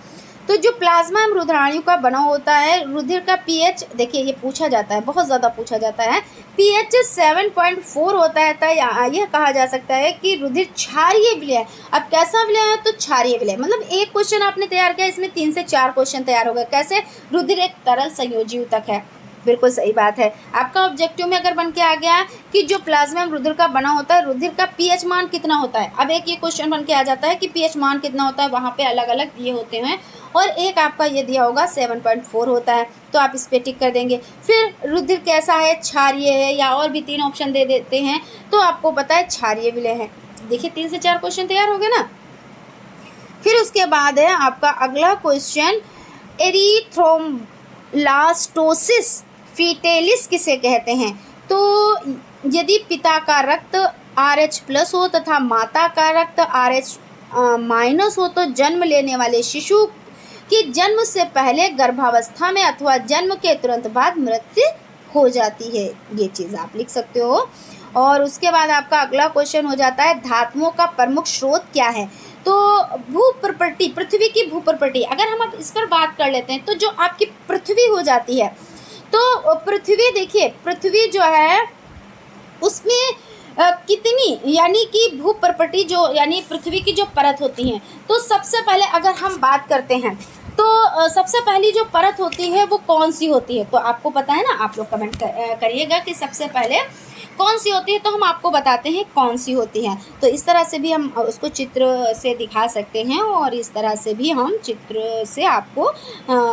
तो जो प्लाज्मा एवं रुधिराणु का बना होता है, रुधिर का पीएच देखिए ये पूछा जाता है, बहुत ज़्यादा पूछा जाता है, पीएच 7.4 होता है। तो यह कहा जा सकता है कि रुधिर क्षारीय विलय है। अब कैसा विलय है, तो क्षारीय विलय, मतलब एक क्वेश्चन आपने तैयार किया, इसमें 3 से 4 क्वेश्चन तैयार हो गए। कैसे, रुधिर एक तरल संयोजी ऊतक है, बिल्कुल सही बात है। आपका ऑब्जेक्टिव में अगर बन के आ गया कि जो प्लाज्मा रुधिर का बना होता है, रुधिर का पीएच मान कितना होता है। अब एक ये क्वेश्चन बन के आ जाता है कि पीएच मान कितना होता है, वहाँ पे अलग अलग दिए होते हैं, और एक आपका ये दिया होगा 7.4 होता है, तो आप इस पे टिक कर देंगे। फिर रुधिर कैसा है, क्षारीय है, या और भी 3 ऑप्शन दे देते हैं, तो आपको पता है क्षारीय विलय है। देखिए 3 से 4 क्वेश्चन तैयार हो गए ना। फिर उसके बाद है आपका अगला क्वेश्चन, एरिथ्रोब्लास्टोसिस फीटेलिस किसे कहते हैं। तो यदि पिता का रक्त RH+ हो तथा माता का रक्त RH- हो, तो जन्म लेने वाले शिशु की जन्म से पहले गर्भावस्था में अथवा जन्म के तुरंत बाद मृत्यु हो जाती है। ये चीज़ आप लिख सकते हो। और उसके बाद आपका अगला क्वेश्चन हो जाता है, धातुओं का प्रमुख स्रोत क्या है। तो भूप्रपट्टी, पृथ्वी की भूप्रपट्टी, अगर हम अब इस पर बात कर लेते हैं, तो जो आपकी पृथ्वी हो जाती है, तो पृथ्वी देखिए, पृथ्वी जो है उसमें कितनी, यानी कि भूप्रपट्टी जो यानी पृथ्वी की जो परत होती हैं, तो सबसे पहले अगर हम बात करते हैं तो सबसे पहली जो परत होती है वो कौन सी होती है। तो आपको पता है ना, आप लोग कमेंट करिएगा कि सबसे पहले कौन सी होती है, तो हम आपको बताते हैं कौन सी होती है। तो इस तरह से भी हम उसको चित्र से दिखा सकते हैं, और इस तरह से भी हम चित्र से आपको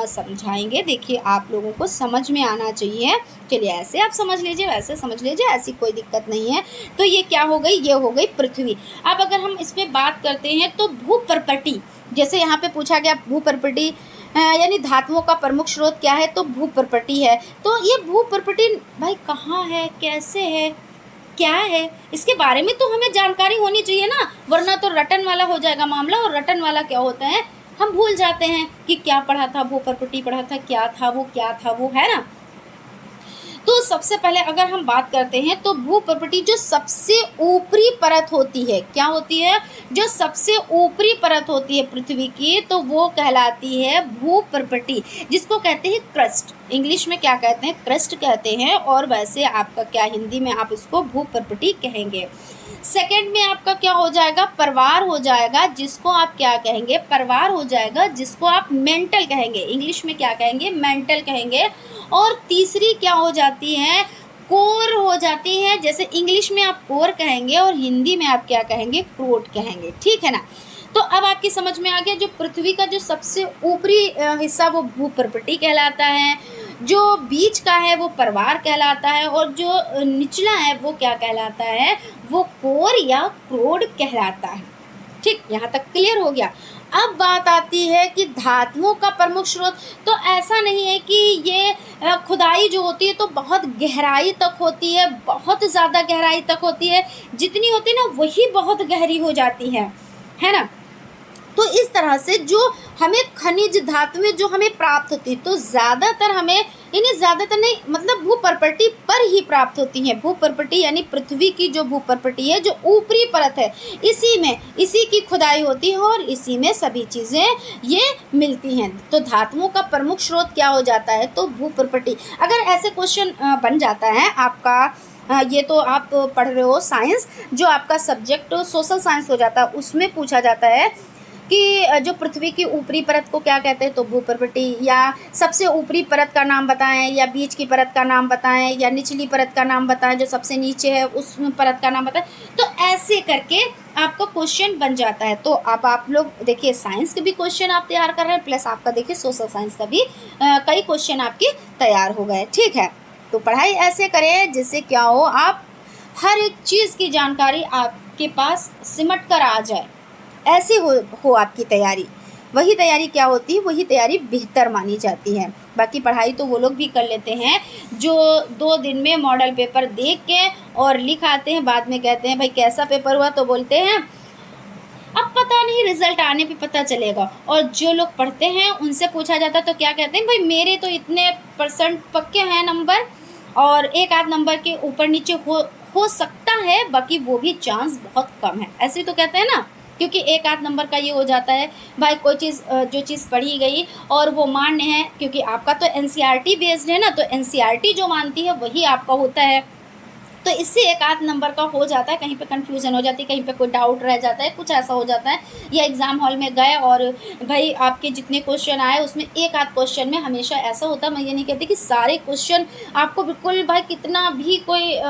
समझाएंगे। देखिए आप लोगों को समझ में आना चाहिए। चलिए ऐसे आप समझ लीजिए, वैसे समझ लीजिए, ऐसी कोई दिक्कत नहीं है। तो ये क्या हो गई, ये हो गई पृथ्वी। अब अगर हम इस पर बात करते हैं तो भूप्रपट्टी, जैसे यहाँ पे पूछा गया भूप्रपट्टी यानी धातुओं का प्रमुख स्रोत क्या है, तो भूप्रपट्टी है। तो ये भूप्रपट्टी भाई कहाँ है, कैसे है, क्या है, इसके बारे में तो हमें जानकारी होनी चाहिए ना, वरना तो रटन वाला हो जाएगा मामला। और रटन वाला क्या होता है, हम भूल जाते हैं कि क्या पढ़ा था, भूप्रपट्टी पढ़ा था, क्या था वो, क्या था वो, है ना। तो सबसे पहले अगर हम बात करते हैं तो भूप्रपट्टी जो सबसे ऊपरी परत होती है, क्या होती है, जो सबसे ऊपरी परत होती है पृथ्वी की, तो वो कहलाती है भूप्रपट्टी, जिसको कहते हैं क्रस्ट। इंग्लिश में क्या कहते हैं, क्रस्ट कहते हैं, और वैसे आपका क्या हिंदी में आप इसको भूप्रपट्टी कहेंगे। सेकंड में आपका क्या हो जाएगा, परवार हो जाएगा, जिसको आप क्या कहेंगे, परवार हो जाएगा, जिसको आप मेंटल कहेंगे। इंग्लिश में क्या कहेंगे, मेंटल कहेंगे। और तीसरी क्या हो जाती है, कोर हो जाती है। जैसे इंग्लिश में आप कोर कहेंगे और हिंदी में आप क्या कहेंगे, क्रोट कहेंगे, ठीक है ना। तो अब आपकी समझ में आ गया, जो पृथ्वी का जो सबसे ऊपरी हिस्सा वो भूप्रपट्टी कहलाता है, जो बीच का है वो परवार कहलाता है, और जो निचला है वो क्या कहलाता है, वो कोर या क्रोड कहलाता है। ठीक, यहाँ तक क्लियर हो गया। अब बात आती है कि धातुओं का प्रमुख स्रोत। तो ऐसा नहीं है कि ये खुदाई जो होती है तो बहुत गहराई तक होती है, बहुत ज़्यादा गहराई तक होती है, जितनी होती है ना वही बहुत गहरी हो जाती है ना। तो इस तरह से जो हमें खनिज धातुएं जो हमें प्राप्त होती है, तो ज़्यादातर हमें, यानी ज़्यादातर नहीं, मतलब भूप्रपट्टी पर ही प्राप्त होती हैं। भूप्रपट्टी यानी पृथ्वी की जो भूप्रपट्टी है, जो ऊपरी परत है, इसी की खुदाई होती है, और इसी में सभी चीज़ें ये मिलती हैं। तो धातुओं का प्रमुख स्रोत क्या हो जाता है, तो भूप्रपट्टी। अगर ऐसे क्वेश्चन बन जाता है आपका, ये तो आप पढ़ रहे हो साइंस, जो आपका सब्जेक्ट सोशल साइंस हो जाता है, उसमें पूछा जाता है कि जो पृथ्वी की ऊपरी परत को क्या कहते हैं, तो भूप्रपट्टी, या सबसे ऊपरी परत का नाम बताएं, या बीच की परत का नाम बताएं, या निचली परत का नाम बताएं, जो सबसे नीचे है उस परत का नाम बताएं। तो ऐसे करके आपका क्वेश्चन बन जाता है। तो अब आप लोग देखिए साइंस के भी क्वेश्चन आप तैयार कर रहे हैं, प्लस आपका देखिए सोशल साइंस का भी कई क्वेश्चन आपके तैयार हो गए, ठीक है। तो पढ़ाई ऐसे करें जिससे क्या हो, आप हर एक चीज़ की जानकारी आपके पास सिमट कर आ जाए, ऐसे हो आपकी तैयारी। वही तैयारी क्या होती है, वही तैयारी बेहतर मानी जाती है। बाकी पढ़ाई तो वो लोग भी कर लेते हैं जो 2 दिन में मॉडल पेपर देख के और लिख आते हैं, बाद में कहते हैं भाई कैसा पेपर हुआ, तो बोलते हैं अब पता नहीं, रिजल्ट आने पे पता चलेगा। और जो लोग पढ़ते हैं उनसे पूछा जाता है तो क्या कहते हैं, भाई मेरे तो इतने % पक्के हैं नंबर, और एक आध नंबर के ऊपर नीचे हो सकता है, बाकी वो भी चांस बहुत कम है, ऐसे तो कहते हैं ना। क्योंकि एक आध नंबर का ये हो जाता है भाई, कोई चीज़ जो चीज़ पढ़ी गई और वो मान्य है, क्योंकि आपका तो एनसीईआरटी बेस्ड है ना, तो एनसीईआरटी जो मानती है वही आपका होता है। तो इससे एक आध नंबर का हो जाता है, कहीं पे कन्फ्यूज़न हो जाती है, कहीं पे कोई डाउट रह जाता है, कुछ ऐसा हो जाता है। या एग्ज़ाम हॉल में गए और भाई आपके जितने क्वेश्चन आए उसमें एक आध क्वेश्चन में हमेशा ऐसा होता है, मैं ये नहीं कहती कि सारे क्वेश्चन आपको बिल्कुल, भाई कितना भी कोई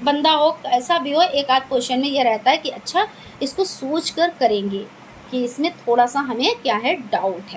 बंदा हो, ऐसा भी हो, एक आध क्वेश्चन में ये रहता है कि अच्छा इसको सोच कर करेंगे, कि इसमें थोड़ा सा हमें क्या है, डाउट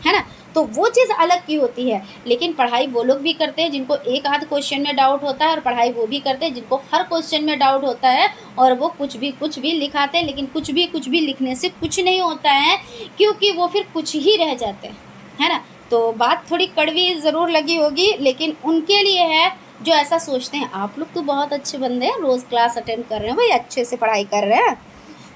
है ना। तो वो चीज़ अलग की होती है। लेकिन पढ़ाई वो लोग भी करते हैं जिनको एक आध क्वेश्चन में डाउट होता है, और पढ़ाई वो भी करते हैं जिनको हर क्वेश्चन में डाउट होता है, और वो कुछ भी लिखाते हैं, लेकिन कुछ भी लिखने से कुछ नहीं होता है, क्योंकि वो फिर कुछ ही रह जाते हैं, है ना। तो बात थोड़ी कड़वी ज़रूर लगी होगी, लेकिन उनके लिए है जो ऐसा सोचते हैं। आप लोग तो बहुत अच्छे बंदे हैं, रोज़ क्लास अटेंड कर रहे हैं भाई, अच्छे से पढ़ाई कर रहे हैं,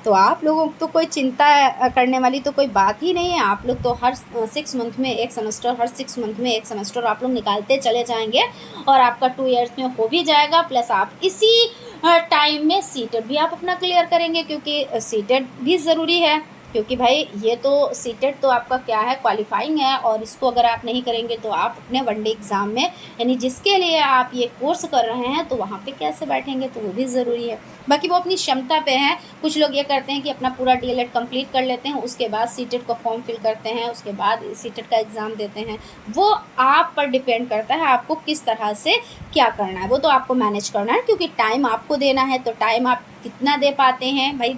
तो आप लोगों को तो कोई चिंता करने वाली तो कोई बात ही नहीं है। आप लोग तो हर 6 मंथ में एक सेमेस्टर, हर 6 मंथ में एक सेमेस्टर आप लोग निकालते चले जाएंगे, और आपका 2 ईयर्स में हो भी जाएगा। प्लस आप इसी टाइम में सीटेट भी आप अपना क्लियर करेंगे, क्योंकि सीटेट भी ज़रूरी है। क्योंकि भाई ये तो सीटेट तो आपका क्या है, क्वालिफाइंग है, और इसको अगर आप नहीं करेंगे तो आप अपने वनडे एग्ज़ाम में, यानी जिसके लिए आप ये कोर्स कर रहे हैं, तो वहाँ पे कैसे बैठेंगे, तो वो भी ज़रूरी है। बाकी वो अपनी क्षमता पे है। कुछ लोग ये करते हैं कि अपना पूरा डीएलएड कंप्लीट कर लेते हैं, उसके बाद सीटेट का फॉर्म फिल करते हैं, उसके बाद सीटेट का एग्ज़ाम देते हैं। वो आप पर डिपेंड करता है, आपको किस तरह से क्या करना है, वो तो आपको मैनेज करना है, क्योंकि टाइम आपको देना है। तो टाइम आप कितना दे पाते हैं भाई,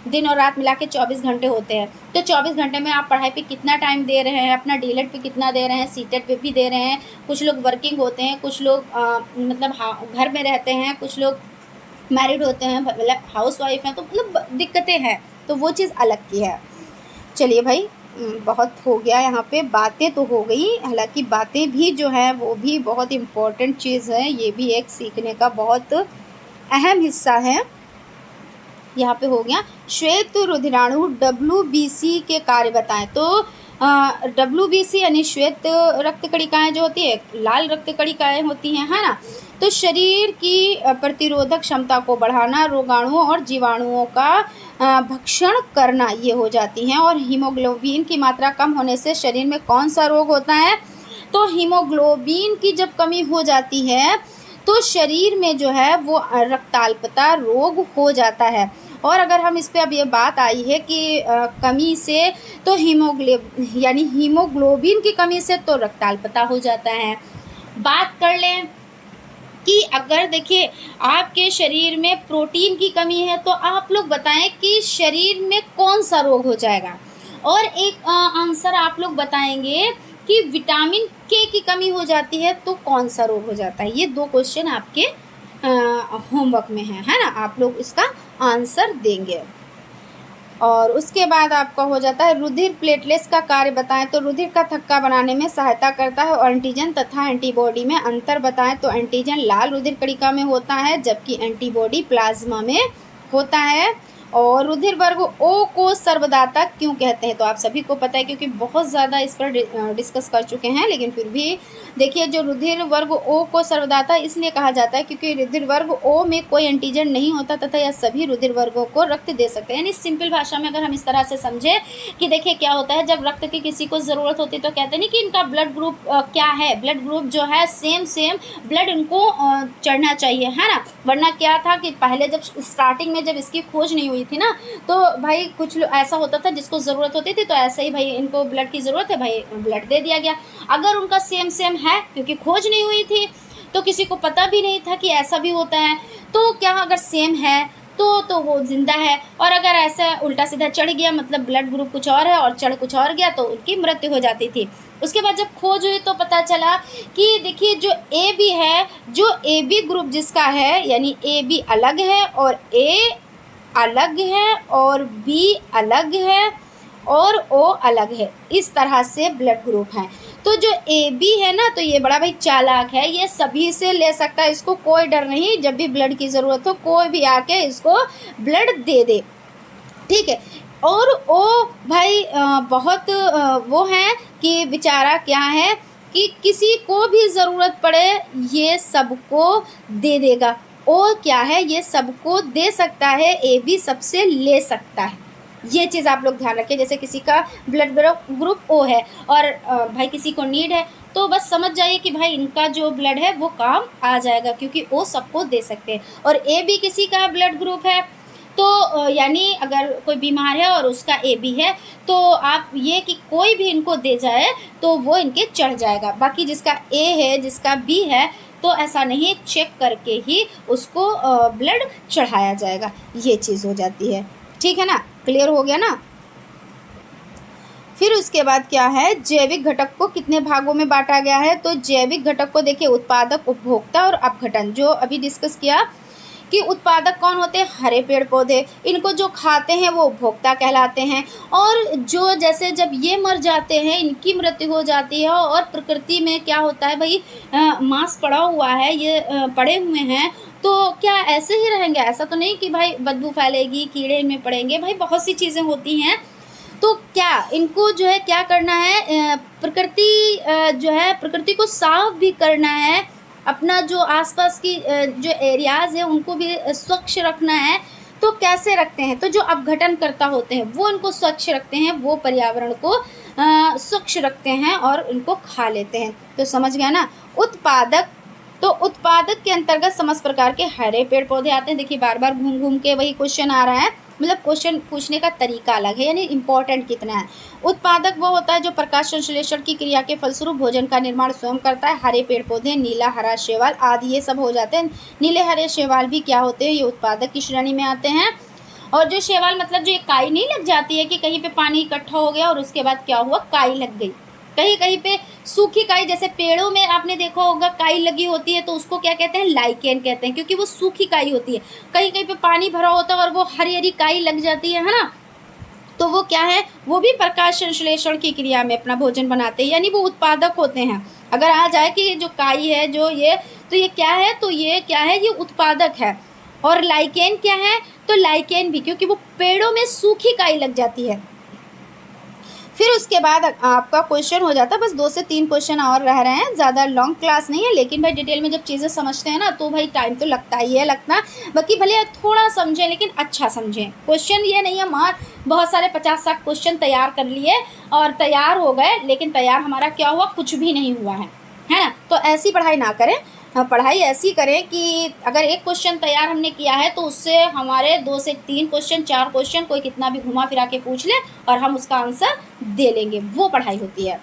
दिन और रात मिला के 24 घंटे होते हैं, तो 24 घंटे में आप पढ़ाई पे कितना टाइम दे रहे हैं, अपना डीएलएड पे कितना दे रहे हैं, सीटेट पे भी दे रहे हैं। कुछ लोग वर्किंग होते हैं, कुछ लोग मतलब घर में रहते हैं, कुछ लोग मैरिड होते हैं, मतलब हाउस वाइफ हैं, तो मतलब दिक्कतें हैं, तो वो चीज़ अलग की है। चलिए भाई, बहुत हो गया यहाँ पे, बातें तो हो गई, हालांकि बातें भी जो है वो भी बहुत इम्पोर्टेंट चीज़ है, ये भी एक सीखने का बहुत अहम हिस्सा है। यहाँ पे हो गया, श्वेत रुधिराणु WBC के कार्य बताएं। तो WBC यानी श्वेत रक्त कणिकाएँ जो होती है, लाल रक्त कणिकाएँ होती हैं, है ना। तो शरीर की प्रतिरोधक क्षमता को बढ़ाना, रोगाणुओं और जीवाणुओं का भक्षण करना, ये हो जाती हैं। और हीमोग्लोबिन की मात्रा कम होने से शरीर में कौन सा रोग होता है, तो हीमोग्लोबिन की जब कमी हो जाती है तो शरीर में जो है वो रक्ताल्पता रोग हो जाता है। और अगर हम इस पे, अब ये बात आई है कि कमी से तो हीमोग्लोबिन की कमी से तो रक्ताल्पता हो जाता है। बात कर लें कि अगर देखिए आपके शरीर में प्रोटीन की कमी है, तो आप लोग बताएं कि शरीर में कौन सा रोग हो जाएगा। और एक आंसर आप लोग बताएंगे कि विटामिन के की कमी हो जाती है तो कौन सा रोग हो जाता है। ये 2 क्वेश्चन आपके होमवर्क में है ना, आप लोग इसका आंसर देंगे। और उसके बाद आपका हो जाता है रुधिर प्लेटलेट्स का कार्य बताएं। तो रुधिर का थक्का बनाने में सहायता करता है। और एंटीजन तथा एंटीबॉडी में अंतर बताएं। तो एंटीजन लाल रुधिर कणिका में होता है, जबकि एंटीबॉडी प्लाज्मा में होता है। और रुधिर वर्ग ओ को सर्वदाता क्यों कहते हैं, तो आप सभी को पता है, क्योंकि बहुत ज़्यादा इस पर डिस्कस कर चुके हैं। लेकिन फिर भी देखिए, जो रुधिर वर्ग ओ को सर्वदाता इसलिए कहा जाता है क्योंकि रुधिर वर्ग ओ में कोई एंटीजन नहीं होता तथा यह सभी रुधिर वर्गों को रक्त दे सकते हैं। यानी सिंपल भाषा में अगर हम इस तरह से समझें कि देखिए क्या होता है, जब रक्त की किसी को ज़रूरत होती है तो कहते हैं नहीं कि इनका ब्लड ग्रुप क्या है, ब्लड ग्रुप जो है सेम ब्लड इनको चढ़ना चाहिए, है ना। वरना क्या था कि पहले जब स्टार्टिंग में जब इसकी खोज नहीं हुई थी ना, तो भाई कुछ ऐसा होता था जिसको ज़रूरत होती थी तो ऐसे ही भाई इनको ब्लड की ज़रूरत है, भाई ब्लड दे दिया गया। अगर उनका सेम है, क्योंकि खोज नहीं हुई थी तो किसी को पता भी नहीं था कि ऐसा भी होता है, तो क्या अगर सेम है तो वो जिंदा है। और अगर ऐसा उल्टा सीधा चढ़ गया, मतलब ब्लड ग्रुप कुछ और है और चढ़ कुछ और गया, तो उनकी मृत्यु हो जाती थी। उसके बाद जब खोज हुई तो पता चला कि देखिए जो AB है, जो AB ग्रुप जिसका है, यानी AB अलग है और A अलग है और B अलग है और O अलग है, इस तरह से ब्लड ग्रुप है। तो जो AB है ना, तो ये बड़ा भाई चालाक है, ये सभी से ले सकता है, इसको कोई डर नहीं, जब भी ब्लड की ज़रूरत हो कोई भी आके इसको ब्लड दे दे। ठीक है। और वो भाई बहुत वो हैं कि बेचारा क्या है कि किसी को भी ज़रूरत पड़े ये सबको दे देगा। ओ क्या है, ये सबको दे सकता है, ए भी सबसे ले सकता है। ये चीज़ आप लोग ध्यान रखें। जैसे किसी का ब्लड ग्रुप ओ है और भाई किसी को नीड है, तो बस समझ जाइए कि भाई इनका जो ब्लड है वो काम आ जाएगा, क्योंकि ओ सबको दे सकते हैं। और ए भी किसी का ब्लड ग्रुप है, तो यानी अगर कोई बीमार है और उसका ए बी है, तो आप ये कि कोई भी इनको दे जाए तो वो इनके चढ़ जाएगा। बाकी जिसका ए है, जिसका बी है, तो ऐसा नहीं, चेक करके ही उसको ब्लड चढ़ाया जाएगा। ये चीज़ हो जाती है, ठीक है ना, क्लियर हो गया ना। फिर उसके बाद क्या है, जैविक घटक को कितने भागों में बांटा गया है। तो जैविक घटक को देखिए, उत्पादक, उपभोक्ता और अपघटन। जो अभी डिस्कस किया कि उत्पादक कौन होते हैं, हरे पेड़ पौधे, इनको जो खाते हैं वो उपभोक्ता कहलाते हैं। और जो जैसे जब ये मर जाते हैं, इनकी मृत्यु हो जाती है और प्रकृति में क्या होता है भाई, मांस पड़ा हुआ है, ये पड़े हुए हैं, तो क्या ऐसे ही रहेंगे? ऐसा तो नहीं कि भाई बदबू फैलेगी, कीड़े इनमें पड़ेंगे, भाई बहुत सी चीज़ें होती हैं। तो क्या इनको जो है क्या करना है, प्रकृति जो है प्रकृति को साफ भी करना है, अपना जो आसपास की जो एरियाज़ है उनको भी स्वच्छ रखना है। तो कैसे रखते हैं, तो जो अपघटन करता होते हैं वो इनको स्वच्छ रखते हैं, वो पर्यावरण को स्वच्छ रखते हैं और इनको खा लेते हैं। तो समझ गया ना। उत्पादक, तो उत्पादक के अंतर्गत समस्त प्रकार के हरे पेड़ पौधे आते हैं। देखिए बार बार घूम घूम के वही क्वेश्चन आ रहा है, मतलब क्वेश्चन पूछने का तरीका अलग है, यानी इम्पोर्टेंट कितना है। उत्पादक वो होता है जो प्रकाश संश्लेषण की क्रिया के फलस्वरूप भोजन का निर्माण स्वयं करता है। हरे पेड़ पौधे, नीला, हरा, शैवाल आदि ये सब हो जाते हैं। नीले, हरे, शैवाल भी क्या होते हैं, ये उत्पादक की श्रेणी में आते हैं। और जो शैवाल मतलब जो काई नहीं लग जाती है कि कहीं पे पानी इकट्ठा हो गया और उसके बाद क्या हुआ, काई लग गई। कहीं कहीं पे सूखी काई, जैसे पेड़ों में आपने देखा होगा काई लगी होती है, तो उसको क्या कहते हैं, लाइकेन कहते हैं, क्योंकि वो सूखी काई होती है। कहीं कहीं पे पानी भरा होता है और वो हरी हरी काई लग जाती है ना, तो वो क्या है, वो भी प्रकाश संश्लेषण की क्रिया में अपना भोजन बनाते हैं, यानी वो उत्पादक होते हैं। अगर आ जाए कि जो काई है जो ये, तो ये क्या है, तो ये क्या है, ये उत्पादक है। और लाइकेन क्या है, तो लाइकेन भी, क्योंकि वो पेड़ों में सूखी काई लग जाती है। फिर उसके बाद आपका क्वेश्चन हो जाता है, बस 2 से 3 क्वेश्चन और रह रहे हैं, ज़्यादा लॉन्ग क्लास नहीं है, लेकिन भाई डिटेल में जब चीज़ें समझते हैं ना तो भाई टाइम तो लगता ही है, लगता बाकी भले थोड़ा समझें लेकिन अच्छा समझें। क्वेश्चन ये नहीं है मार बहुत सारे 50-60 क्वेश्चन तैयार कर लिए और तैयार हो गए, लेकिन तैयार हमारा क्या हुआ, कुछ भी नहीं हुआ है ना। तो ऐसी पढ़ाई ना करें, पढ़ाई ऐसी करें कि अगर एक क्वेश्चन तैयार हमने किया है तो उससे हमारे 2 से 3 क्वेश्चन, 4 क्वेश्चन कोई कितना भी घुमा फिरा के पूछ ले और हम उसका आंसर दे लेंगे, वो पढ़ाई होती है।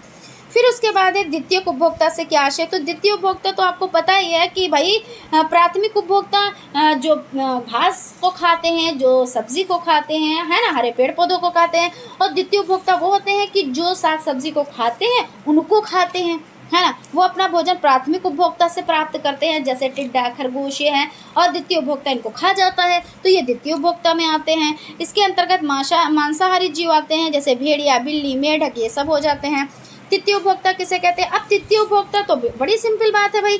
फिर उसके बाद है द्वितीयक उपभोक्ता से क्या आशय। तो द्वितीय उपभोक्ता तो आपको पता ही है कि भाई प्राथमिक उपभोक्ता जो घास को खाते हैं, जो सब्जी को खाते हैं, है ना, हरे पेड़ पौधों को खाते हैं। और द्वितीय उपभोक्ता वो होते हैं कि जो साग सब्जी को खाते हैं उनको खाते हैं, है ना, वो अपना भोजन प्राथमिक उपभोक्ता से प्राप्त करते हैं, जैसे टिड्डा, खरगोश ये हैं, और द्वितीय उपभोक्ता इनको खा जाता है, तो ये द्वितीय उपभोक्ता में आते हैं। इसके अंतर्गत मांसाहारी जीव आते हैं, जैसे भेड़िया, बिल्ली, मेढक, ये सब हो जाते हैं। तृतीय उपभोक्ता किसे कहते हैं। अब तृतीय उपभोक्ता तो बड़ी सिंपल बात है भाई,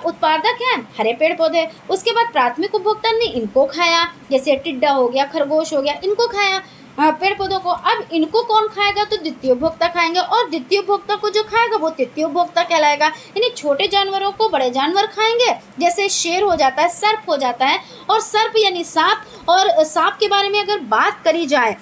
उत्पादक हैं हरे पेड़ पौधे, उसके बाद प्राथमिक उपभोक्ता ने इनको खाया, जैसे टिड्डा हो गया, खरगोश हो गया, इनको खाया पेड़ पौधों को। अब इनको कौन खाएगा, तो द्वितीय उपभोक्ता खाएंगे, और द्वितीय उपभोक्ता को जो खाएगा वो तृतीय उपभोक्ता कहलाएगा। यानी छोटे जानवरों को बड़े जानवर खाएंगे, जैसे शेर हो जाता है, सर्प हो जाता है, और सर्प यानी सांप। और सांप के बारे में अगर बात करी जाए,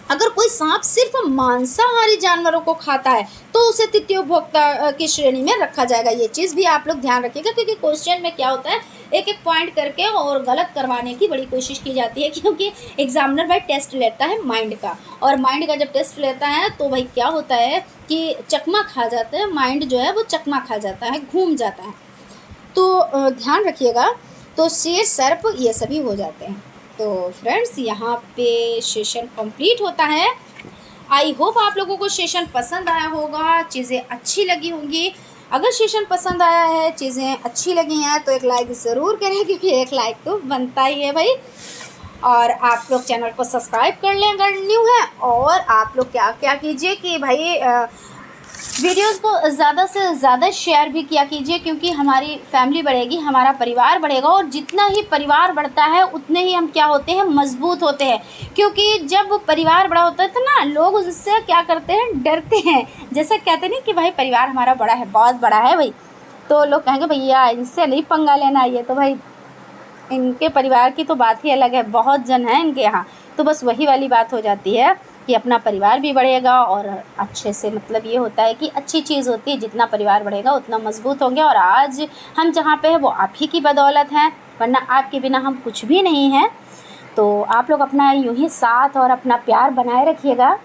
अगर कोई सांप सिर्फ मांसाहारी जानवरों को खाता है तो उसे तृतीय उपभोक्ता की श्रेणी में रखा जाएगा। ये चीज़ भी आप लोग ध्यान रखिएगा, क्योंकि क्वेश्चन में क्या होता है, एक एक पॉइंट करके और गलत करवाने की बड़ी कोशिश की जाती है, क्योंकि एग्जामिनर भाई टेस्ट लेता है माइंड का, और माइंड का जब टेस्ट लेता है तो भाई क्या होता है कि चकमा खा जाता है, माइंड जो है वो चकमा खा जाता है, घूम जाता है। तो ध्यान रखिएगा। तो शेर, सर्प ये सभी हो जाते हैं। तो फ्रेंड्स यहाँ पे सेशन कंप्लीट होता है। आई होप आप लोगों को सेशन पसंद आया होगा, चीज़ें अच्छी लगी होंगी। अगर सेशन पसंद आया है, चीज़ें अच्छी लगी हैं, तो एक लाइक ज़रूर करें, क्योंकि एक लाइक तो बनता ही है भाई। और आप लोग चैनल को सब्सक्राइब कर लें अगर न्यू है। और आप लोग क्या क्या कीजिए कि भाई वीडियोस को ज़्यादा से ज़्यादा शेयर भी किया कीजिए, क्योंकि हमारी फैमिली बढ़ेगी, हमारा परिवार बढ़ेगा, और जितना ही परिवार बढ़ता है उतने ही हम क्या होते हैं, मजबूत होते हैं। क्योंकि जब परिवार बड़ा होता है तो ना लोग उससे क्या करते हैं, डरते हैं। जैसे कहते नहीं कि भाई परिवार हमारा बड़ा है, बहुत बड़ा है भाई, तो लोग कहेंगे भैया इनसे नहीं पंगा लेना, ये तो भाई इनके परिवार की तो बात ही अलग है, बहुत जन है इनके यहाँ। तो बस वही वाली बात हो जाती है कि अपना परिवार भी बढ़ेगा और अच्छे से, मतलब ये होता है कि अच्छी चीज़ होती है, जितना परिवार बढ़ेगा उतना मजबूत होंगे। और आज हम जहाँ पे है वो आप ही की बदौलत हैं, वरना आपके बिना हम कुछ भी नहीं हैं। तो आप लोग अपना यूँ ही साथ और अपना प्यार बनाए रखिएगा।